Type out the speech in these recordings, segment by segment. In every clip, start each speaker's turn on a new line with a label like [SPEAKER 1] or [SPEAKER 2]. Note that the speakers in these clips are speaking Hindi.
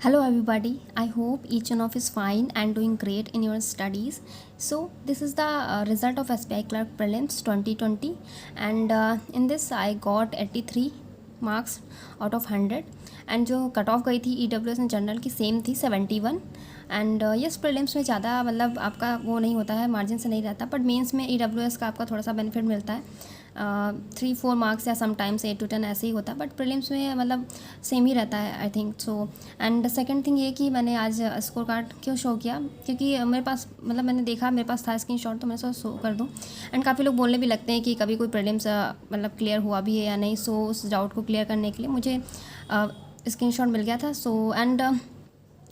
[SPEAKER 1] Hello everybody, I hope each one of is fine and doing great in your studies. So this is the result of SBI Clerk Prelims 2020 and in this I got 83 marks out of 100 and जो कट ऑफ गई थी EWS एंड जनरल की सेम थी 71 एंड यस प्रीलिम्स में ज़्यादा मतलब आपका वो नहीं होता है, मार्जिन से नहीं रहता, बट मेंस में EWS का आपका थोड़ा सा बेनिफिट मिलता है 3-4 मार्क्स या समटाइम्स 8-10 ऐसे ही होता है, बट प्रीलिम्स में मतलब सेम ही रहता है I think so. And second thing ये कि मैंने आज स्कोर कार्ड क्यों शो किया, क्योंकि मेरे पास मतलब मैंने देखा मेरे पास था स्क्रीनशॉट, तो मैं सोचा शो कर दूं। एंड काफ़ी लोग बोलने भी लगते हैं कि कभी कोई प्रीलिम्स मतलब क्लियर हुआ भी है या नहीं, सो उस डाउट को क्लियर करने के लिए मुझे स्क्रीनशॉट मिल गया था। सो एंड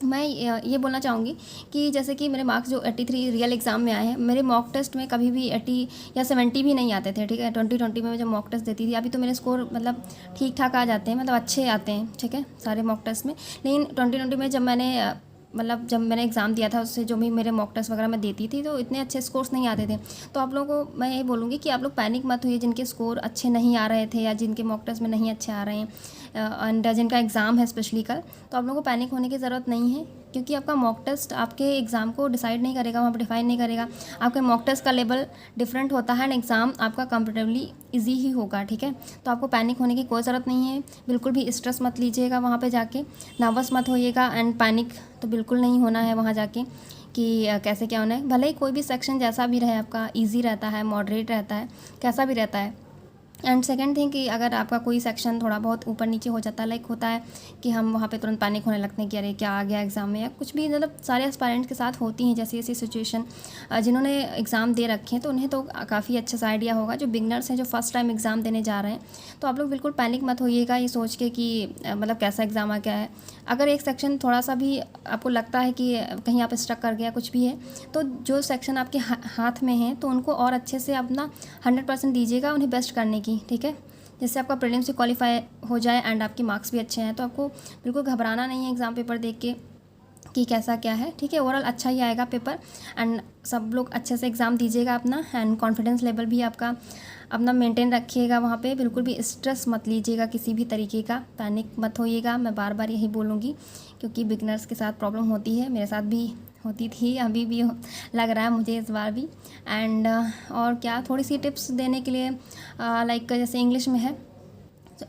[SPEAKER 1] मैं ये बोलना चाहूँगी कि जैसे कि मेरे मार्क्स जो 83 रियल एग्ज़ाम में आए हैं, मेरे मॉक टेस्ट में कभी भी 80 या 70 भी नहीं आते थे, ठीक है। 2020 में मैं जब मॉक टेस्ट देती थी, अभी तो मेरे स्कोर मतलब ठीक ठाक आ जाते हैं, मतलब अच्छे आते हैं, ठीक है, सारे मॉक टेस्ट में। लेकिन 2020 में जब मैंने एग्ज़ाम दिया था, उससे जो भी मेरे मॉक टेस्ट वगैरह मैं देती थी, तो इतने अच्छे स्कोर्स नहीं आते थे। तो आप लोगों को मैं यही बोलूँगी कि आप लोग पैनिक मत होइए, जिनके स्कोर अच्छे नहीं आ रहे थे या जिनके मॉक टेस्ट में नहीं अच्छे आ रहे हैं एंड जिनका एग्ज़ाम है स्पेशली कल, तो आप लोगों को पैनिक होने की ज़रूरत नहीं है, क्योंकि आपका मॉक टेस्ट आपके एग्ज़ाम को डिसाइड नहीं करेगा, वहाँ पर डिफाइन नहीं करेगा। आपके मॉक टेस्ट का लेवल डिफरेंट होता है एंड एग्ज़ाम आपका कंपेरेटिवली ईजी ही होगा, ठीक है। तो आपको पैनिक होने की कोई ज़रूरत नहीं है, बिल्कुल भी स्ट्रेस मत लीजिएगा वहाँ पे जाके, नर्वस मत होइएगा एंड पैनिक तो बिल्कुल नहीं होना है वहाँ जाके कि कैसे क्या होना है। भले ही कोई भी सेक्शन जैसा भी रहे, आपका ईजी रहता है, मॉडरेट रहता है, कैसा भी रहता है। एंड सेकेंड थिंग कि अगर आपका कोई सेक्शन थोड़ा बहुत ऊपर नीचे हो जाता है, लाइक होता है कि हम वहाँ पे तुरंत पैनिक होने लगते हैं कि अरे क्या आ गया एग्ज़ाम में, या कुछ भी, मतलब सारे एस्पायरेंट्स के साथ होती हैं जैसी ऐसी सिचुएशन। जिन्होंने एग्ज़ाम दे रखे हैं तो उन्हें तो काफ़ी अच्छा सा आइडिया होगा। जो बिगनर्स हैं, जो फर्स्ट टाइम एग्ज़ाम देने जा रहे हैं, तो आप लोग बिल्कुल पैनिक मत होइएगा ये सोच के कि मतलब कैसा एग्ज़ाम आ गया है। अगर एक सेक्शन थोड़ा सा भी आपको लगता है कि कहीं आप स्टक कर गया कुछ भी है, तो जो सेक्शन आपके हाथ में है तो उनको और अच्छे से अपना 100% दीजिएगा उन्हें बेस्ट करने की, ठीक है। जिससे आपका प्रीलिम्स से क्वालिफाई हो जाए एंड आपके मार्क्स भी अच्छे हैं। तो आपको बिल्कुल घबराना नहीं है एग्ज़ाम पेपर देख के कि कैसा क्या है, ठीक है। ओवरऑल अच्छा ही आएगा पेपर एंड सब लोग अच्छे से एग्ज़ाम दीजिएगा अपना, एंड कॉन्फिडेंस लेवल भी आपका अपना मेंटेन रखिएगा वहाँ पे। बिल्कुल भी स्ट्रेस मत लीजिएगा किसी भी तरीके का, पैनिक मत होइएगा, मैं बार बार यही बोलूँगी, क्योंकि बिगनर्स के साथ प्रॉब्लम होती है, मेरे साथ भी होती थी, अभी भी लग रहा है मुझे इस बार भी। एंड और क्या थोड़ी सी टिप्स देने के लिए, लाइक जैसे इंग्लिश में है,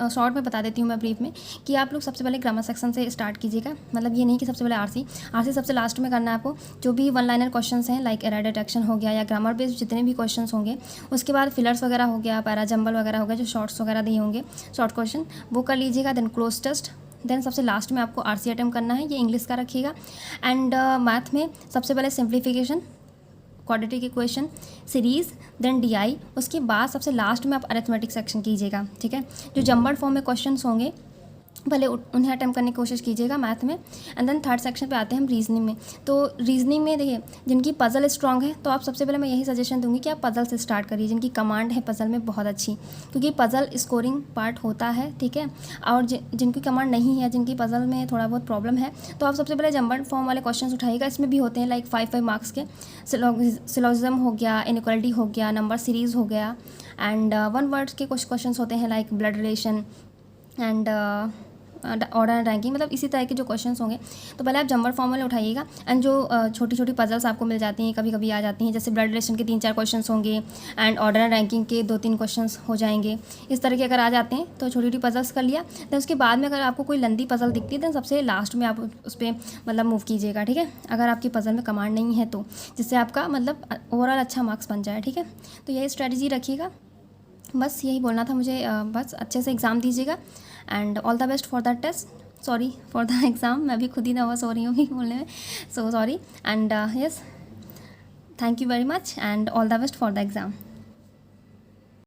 [SPEAKER 1] शॉर्ट में बता देती हूँ मैं ब्रीफ में, कि आप लोग सबसे पहले ग्रामर सेक्शन से स्टार्ट कीजिएगा। मतलब ये नहीं कि सबसे पहले आरसी सबसे लास्ट में करना है आपको। जो भी वन लाइनर क्वेश्चंस हैं, लाइक एरर डिटेक्शन हो गया या ग्रामर बेस्ड जितने भी क्वेश्चंस होंगे, उसके बाद फिलर्स वगैरह हो गया, पैरा जंबल वगैरह हो गया, जो शॉर्ट्स वगैरह दिए होंगे, शॉर्ट क्वेश्चन वो कर लीजिएगा। देन क्लोज टेस्ट, देन सबसे लास्ट में आपको आरसी अटेम्प्ट करना है, ये इंग्लिश का रखिएगा। एंड मैथ में सबसे पहले simplification, quadratic equation, series, then DI, उसके बाद सबसे लास्ट में आप अरिथमेटिक सेक्शन कीजिएगा, ठीक है। जो जंबर्ड फॉर्म में क्वेश्चंस होंगे पहले उन्हें अटेम्प्ट करने की कोशिश कीजिएगा मैथ में। एंड देन थर्ड सेक्शन पे आते हैं हम रीजनिंग में। तो रीजनिंग में देखिए, जिनकी पजल स्ट्रांग है, तो आप सबसे पहले मैं यही सजेशन दूंगी कि आप पजल से स्टार्ट करिए, जिनकी कमांड है पजल में बहुत अच्छी, क्योंकि पजल स्कोरिंग पार्ट होता है, ठीक है। और जिनकी कमांड नहीं है, जिनकी पजल में थोड़ा बहुत प्रॉब्लम है, तो आप सबसे पहले जंबर्ड फॉर्म वाले क्वेश्चन उठाइएगा। इसमें भी होते हैं लाइक 5 मार्क्स के, सिलोजिज्म हो गया, इनइक्वालिटी हो गया, नंबर सीरीज़ हो गया, एंड वन वर्ड के कुछ क्वेश्चन होते हैं like blood relation and order and ranking, मतलब इसी तरह के जो क्वेश्चंस होंगे। तो पहले आप जंबर फॉर्म वाले उठाइएगा। एंड जो छोटी छोटी पजल्स आपको मिल जाती हैं, कभी कभी आ जाती हैं, जैसे ब्लड रिलेशन के 3-4 क्वेश्चंस होंगे एंड ऑर्डर एंड रैंकिंग के 2-3 क्वेश्चंस हो जाएंगे। इस तरह के अगर आ जाते हैं तो छोटी छोटी पजल्स कर लिया। देन उसके बाद में अगर आपको कोई लंबी पजल दिखती है, देन सबसे लास्ट में आप उस पर मतलब मूव कीजिएगा, ठीक है, अगर आपकी पजल में कमांड नहीं है तो, जिससे आपका मतलब ओवरऑल अच्छा मार्क्स बन जाए, ठीक है। तो यही स्ट्रेटजी रखिएगा, बस यही बोलना था मुझे। बस अच्छे से एग्ज़ाम दीजिएगा and all the best for the test, sorry for the exam. मैं भी खुद ही नर्वस हो रही हूँ बोलने में, so sorry. And yes, thank you very much and all the best for the exam.